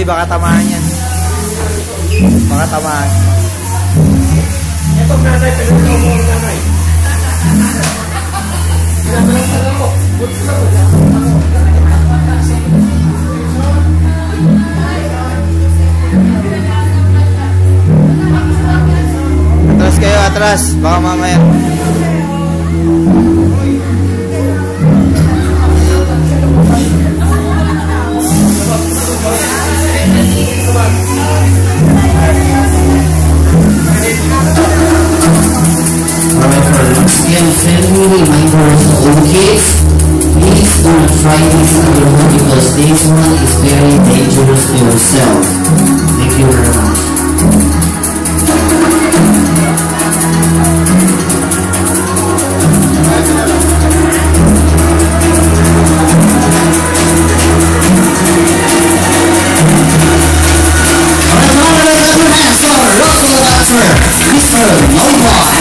baka tamaan yan. Baka tamaan. Itong nanay, pinagawa mo ang nanay. Pinagawa mo. Buti na mo. Atras kayo, atras. Baka mamaya. Again, friendly reminders to all kids, please do not try this on your own because this one is very dangerous to yourself. Thank you very much. Mr. Noboy.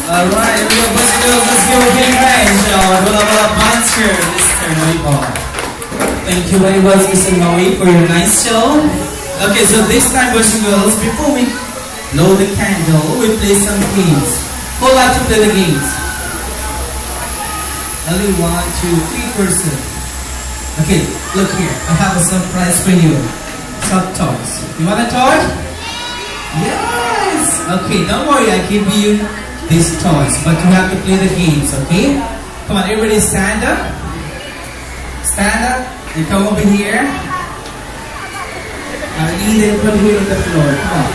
Alright, let's go again, guys. Wala Monster, Mr. Noy. Thank you very much, Mr. Noy, for your nice show. Okay, so this time, boys and girls, before we blow the candle, we play some games. Who like to play the games? Only 1, 2, 3 person. Okay, look here. I have a surprise for you. Some toys. You want a toy? Yes! Okay, don't worry, I give you these toys, but you have to play the games, okay? Come on, everybody stand up. Stand up and come over here. I'll lead everybody here on the floor. Come on.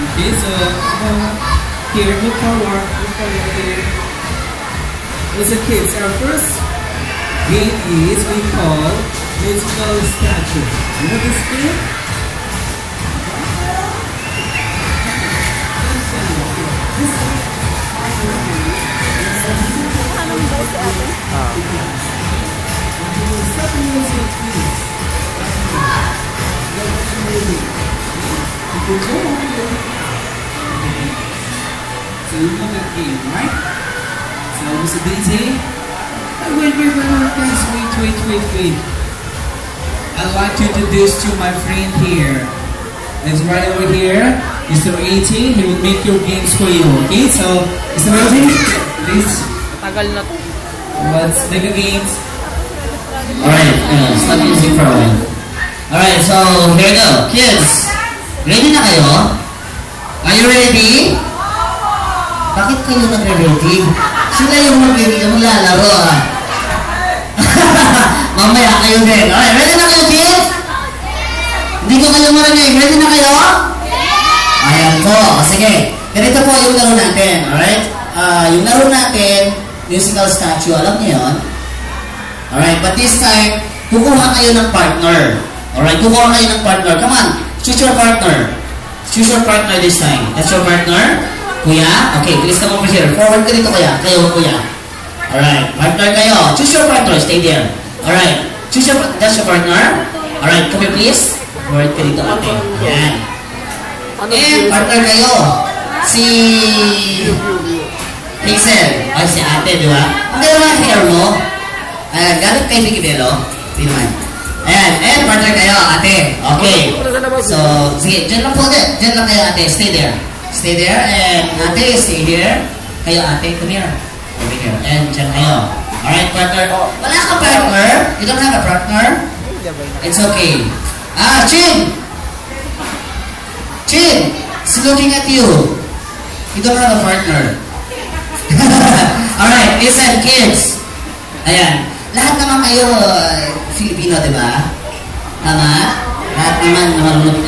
Okay, so here, move forward. Listen, kids, our first game is we call musical statue. You know this game? So you know that game, right? So Mr. BT, wait, guys, wait. I'd like to introduce to my friend here. It's right over here, Mr. 18. He will make your games for you, okay? So, Mr. 18, please. Tagal na to. Let's make the games. Alright, stop music for a while. Alright, so here we go. Kids, ready na kayo? Are you ready? Bakit kayo nagre-ready? Sila yung maglalaro ah. Mamaya kayo din. Alright, ready na kayo, kids? Hindi ko kayo marinig. Ready na kayo? Ayan po. Sige. Ganito po yung laro natin. Alright? Yung laro natin, musical statue. Alam niyo yun? Alright, but this time, kukuha kayo ng partner. Alright, kukuha kayo ng partner. Come on, choose your partner. Choose your partner this time. That's your partner. Kuya? Okay, please come over here. Forward ka dito, kuya. Kayo, kuya. Alright, partner kayo. Choose your partner. Stay there. Alright. Choose your, that's your partner. Alright, come here please. Forward ka dito, ate. Yan. And partner kayo. Si Hazel. Ay, si ate, di ba? Hindi naman hair mo. Ayan, galit kay Vicky Bello. Hindi naman. Ayan, and partner kayo, ate. Okay. So, sige, dyan lang po ulit. Dyan lang kayo, ate. Stay there. Stay there, and ate, stay here. Kayo, ate, come here. Over here. And dyan kayo. Alright, partner. Wala ka partner? You don't have a partner? It's okay. Ah, Chin! Chin! She's looking at you. You don't have a partner. Alright, listen, kids. Ayan. Lahat naman kayo Filipino, di ba? Tama? Lahat naman marunong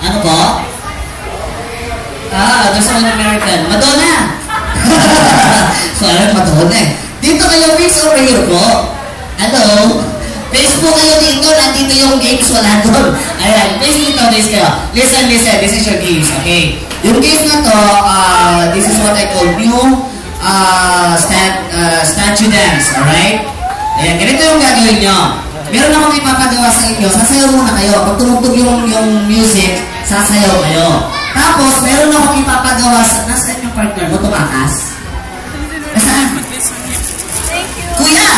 ano po? Ah, there's an American. Madonna! So, Madonna eh. Dito kayo, please, over here po. Hello? Please po kayo dito. Nandito yung games, wala doon. Ayan, please dito, please kayo. Listen, listen. This is your games, okay? Yung games na to, this is what I call new statue dance, alright? Ayan, ganito yung gagawin nyo. Meron akong ipapagawa sa inyo. Sasayaw muna kayo. Pag tumugtog yung music, sasayaw kayo. Tapos, meron akong ipapagawa sa... Nasaan yung partner mo? Tumakas? Nasaan? Kuya!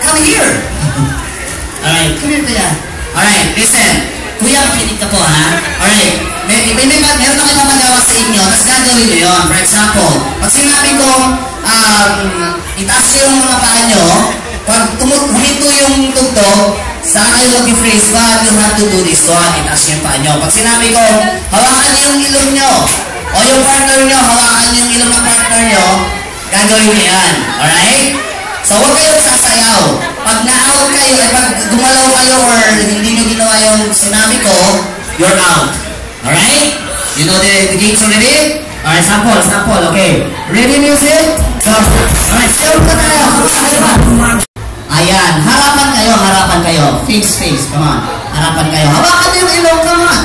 Come here! Alright, come here kuya. Alright, listen. Kuya, makinig ka po ha. Alright, meron akong ipapagawa sa inyo. Tapos gagawin nyo yun. For example, pag sinabi kong itaas yung mga paa nyo, pag humito yung tugtog, saan kayo mag-phrase ba? You have to do this one. Itaas yung paa nyo. Pag sinabi ko, hawakan nyo yung ilong nyo, o yung partner nyo, hawakan nyo yung ilong ng partner nyo, gagawin nyo yan. Alright? So, huwag kayong sasayaw. Pag na-out kayo, pag gumalaw kayo or hindi nyo ginawa yung sinabi ko, you're out. Alright? You know the games already? Alright, sample, okay. Ready music? Go. Alright, sayaw ka tayo. Ayan, harapan kayo. Face, come on. Harapan kayo. Hawakan nyo yung ilong, come on.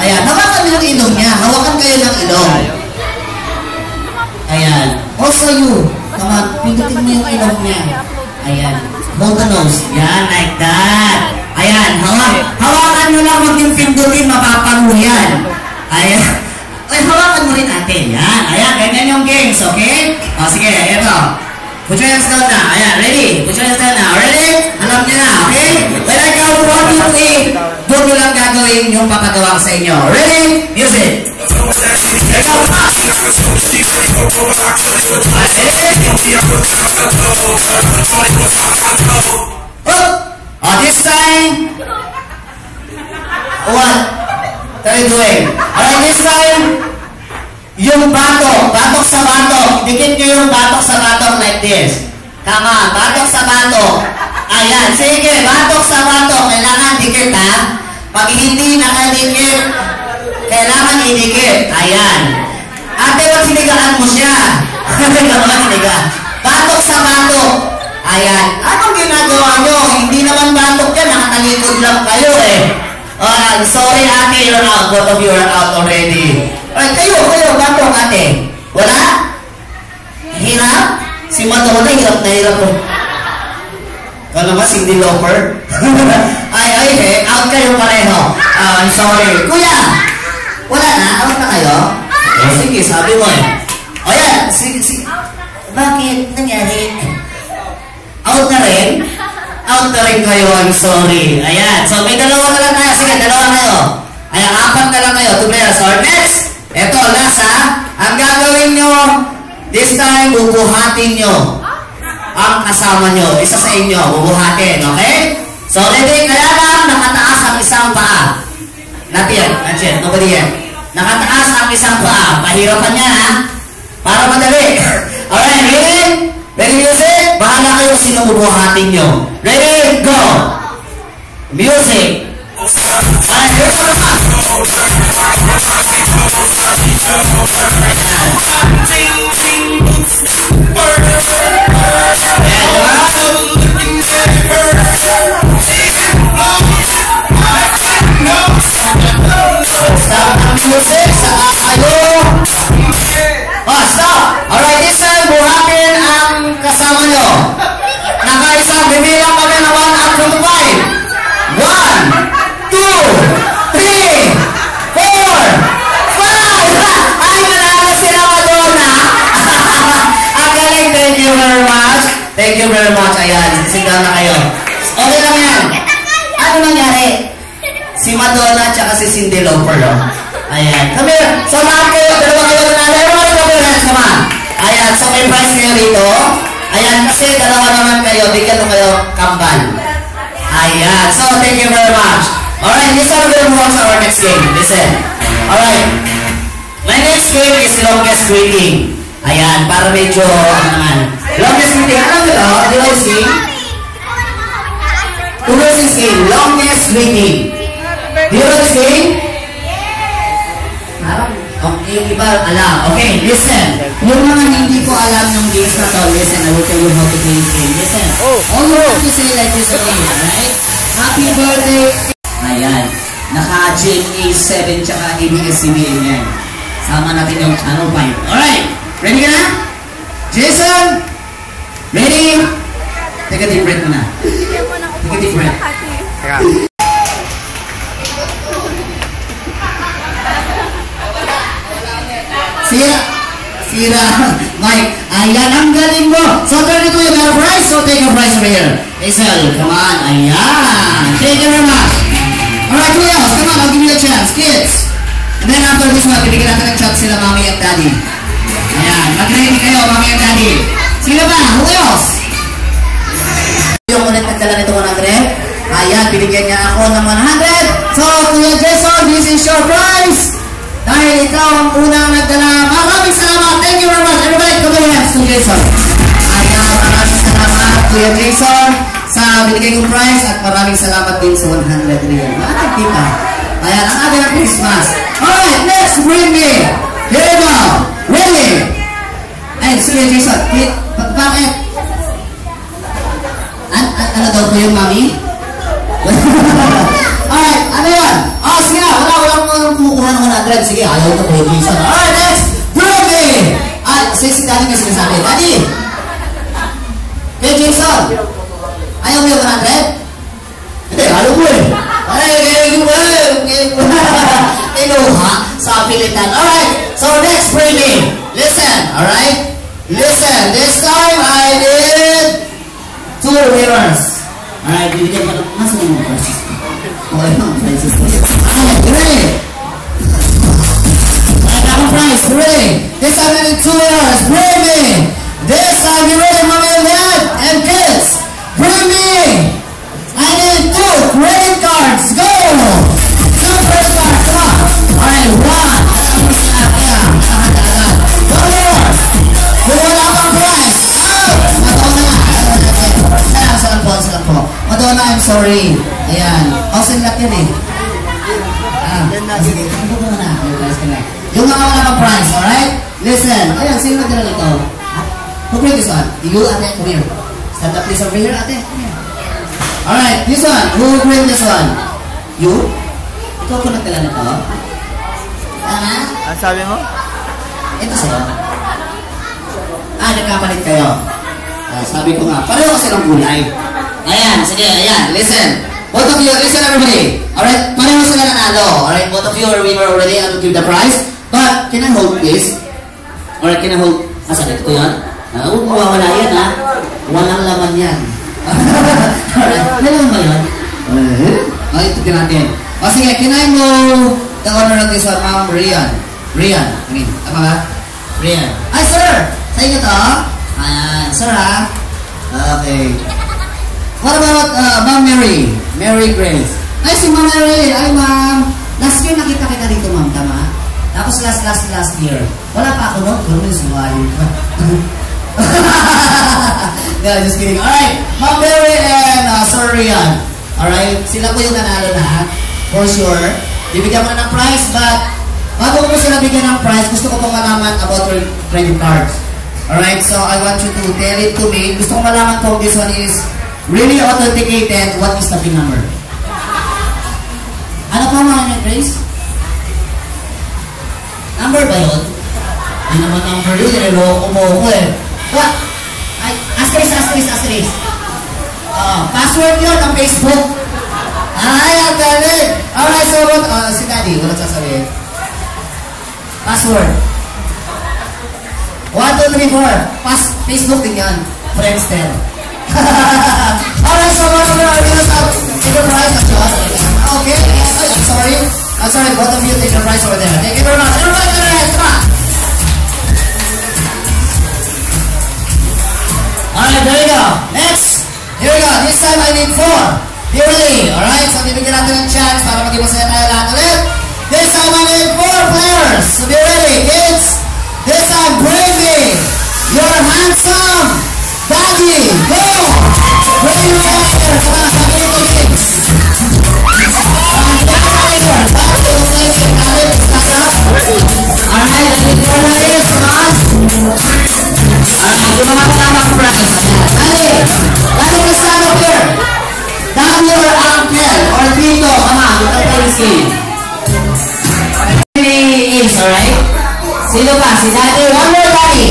Ayan, hawakan nyo yung ilong niya. Hawakan kayo ng ilong. Ayan. Also you. Come on, pindutin mo yung ilong niya. Ayan. Hold the nose. Yan, like that. Ayan, hawakan nyo lang, huwag yung pindutin, mapapango yan. Ayan. Ay, hawakan mo rin natin. Yan. Ayan, ganyan yung games, okay? O, sige, ito. Put your hands down na. Ayan, ready? Put your hands down na. Ready? Alam niyo na, okay? When I count 1, 2, 3, doon nyo lang gagawin yung papagawa sa inyo. Ready? Music. Ikaw pa. Oh, this time. What? Try doing. Alright, this time. Yung batok sa batok. Dikit nyo yung batok sa batok like this. Tama, batok sa batok. Ayan, sige, batok sa batok. Kailangan dikit ha. Pag hindi nakadikit, kailangan idikit. Ayan. Ate, wag sinigaan mo siya. Batok sa batok. Ayan. Anong ginagawa nyo? Hindi naman batok yan. Nakatalikod lang kayo eh. Sorry ate, you're out. Both of you are out already. Alright, kayo, batok ate. Wala? Hirap? Si Madonna, hirap na hirap ko. Kala ba, Cindy Lauper? ay, out kayo pareho. I'm sorry. Kuya, wala na? Out na kayo? Sige, sabi mo eh. O yan, sige. Bakit nangyari? Out na rin? Out na rin kayo, I'm sorry. Ayan, so may dalawa na lang tayo. Sige, dalawa kayo. Ayan, 4 na lang kayo. 2 players. Or next, eto, last ha. Ang gagawin nyo, this time, bubuhatin nyo ang kasama nyo. Isa sa inyo, bubuhatin, okay? So, ready? Kaya lang, nakataas ang isang paa. Not yet, nobody yet. Nakataas ang isang paa. Pahirapan niya ha. Para madali. Alright, ready? Ready music? Bahala kayo sino bubuhatin nyo. Ready? Go! Music! Alright, here's the pass! Stop ang music sa Sit down na kayo. Okay lang yan. Ano nangyari? Si Madonna at si Cyndi Lauper. Ayan. Come here. So lahat kayo, dalawa kayo na everyone come your hands, come on. Ayan. So may prize kayo rito. Ayan. Kasi dalawa naman kayo. Bigyan mo kayo kambal. Ayan. So thank you very much. Alright. This time we're going to move on to our next game. Listen. Alright. My next game is longest greeting. Ayan. Para medyo, ano naman. Longest greeting. Alam mo ito? Do you sing? Who knows this game? Longest greeting. Do you know this game? Okay, yung iba alam. Okay, listen. Yung mga hindi ko alam ng games na to, listen, I will tell you how to play this game. Listen. All you have to say like this, okay, alright? Happy birthday! Ayan. Naka-GMA 7 tsaka ABS-CBN yan. Sama natin yung Channel 5. Alright! Ready ka na? Jason? Ready? Take a deep breath muna. Take a deep breath. Sira. Mike, ayan ang galing mo. So, 32, you got a prize. So, take a prize over here. Hazel, come on. Ayan. Thank you very much. Alright, who else? Come on, I'll give you a chance. Kids. And then after this one, bibigyan natin ng chance sila, mommy and daddy. Ayan. Mag-ready kayo, mommy and daddy. Sila ba? Who else? Yung ulit nagdala nito 100. Ayan, binigyan niya ako ng 100. So, Kuya Jason, this is your prize. Dahil ikaw ang unang nagdala. Maraming salamat. Thank you very much. Everybody, come on hands to Jason. Ayan, maraming salamat, Kuya Jason, sa binigay kong prize at maraming salamat din sa 100 real. Maraming kita. Ayan, ang ating ng Christmas. Alright, next, bring me. Here we go. Ready? Ay, Kuya Jason, bakit? Ano daw ko yung mami? Alright, ano yan? Oh, sige na, wala akong kumukuha ng 100. Sige, ayaw na po yung Jason. Alright, next, Brody! Si daddy may sinasabi. Daddy! Kaya Jason, ayaw mo yung 100? Hindi, ayaw mo eh. Inuha sa pilitan. Alright, so next, Brady. Listen, alright? Listen, this time I did 2 winners. Alright, bibigyan pa ng nasa yung mga prices. Okay, mga prices. Alright, great! I got a prize, great! This time I did 2 winners, bring me! This time, you ready, mommy and dad? And kids, bring me! I need 2 credit cards, go! 2 credit cards, come on! Alright, 1. One more! Wala pang prize! Salam po. Madonna, I'm sorry. Ayan. Austin lock yan eh. Sige. Yung mga wala pang prize, alright? Listen. Ayan, sino na dala nito? Who bring this one? You, ate, come here. Stand up please over here, ate. Come here. Alright, this one. Who bring this one? You? Ikaw ko nagdala nito? Tama? Ang sabi mo? Ito sa'yo. Nagkapalit kayo. Sabi ko nga, pareho kasi ng gulay. Ayan, sige, ayan, listen. Both of you, listen everybody. Alright, pareho sila nanalo. Alright, both of you are winner already. I will give the prize. But, can I hold please? Alright, can I hold? Asan ito yan? Huwag mawawala yan ha. Walang laman yan. Alright, may laman ba yan? Okay, ito natin. O sige, can I move the honor of this one, Ma'am Rian? Rian, okay, tama ba? Rian. Ay, sir! Sa inyo to? Ayan, sir ha? Okay. What about Ma'am Mary? Mary Grace. Ay, si Ma'am Mary. Ay, Ma'am. Last year nakita kita dito, Ma'am. Tama? Tapos last year. Wala pa ako, no? Pero sumayo ka. No, just kidding. Alright. Ma'am Mary and Sir Rian. Alright. Sila po yung nanalo na. For sure. Bibigyan mo ng prize, but bago ko po sila bigyan ng prize, gusto ko pong malaman about your credit cards. Alright, so I want you to tell it to me. Gusto ko malaman kung this one is really authenticated. What is the PIN number? Ano pa mga niya, Grace? Number ba yun? Hindi naman number yun. Niloko mo ko eh. What? Ay, asterisk. Password yun ng Facebook. Ay, ang galing. Alright, so what? Si Daddy, wala sasabihin. Password. 1, 2, 3, 4. Facebook din yan. Friendster. Alright, so mga viewers have take a prize. Okay, I'm sorry, both of you take a prize over there. Thank you very much. Everybody to the rest, come on. Alright, there you go. Next. Here we go. This time I need 4. Be ready. Alright, so bibigyan natin ng chance para maging masaya tayo lahat ulit. This time I need 4 players. So be ready, kids. This time, Bravey. You're handsome. Daddy, go. Bravey, come on, have a little kids. Alright, I need 4 players. Come on. Alright, yung mga tamang prize. Daddy, let's stand up here. Daddy or uncle or tito, come on, you can play this game. Is, alright? Sino ba? Si Daddy. One more Daddy.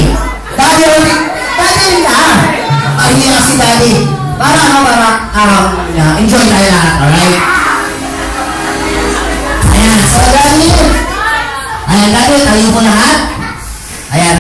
Daddy or Daddy na. Ay, hindi na si Daddy. Para enjoy tayo lahat, alright? Ayan, so Daddy. Ayan, Daddy, tayo po lahat.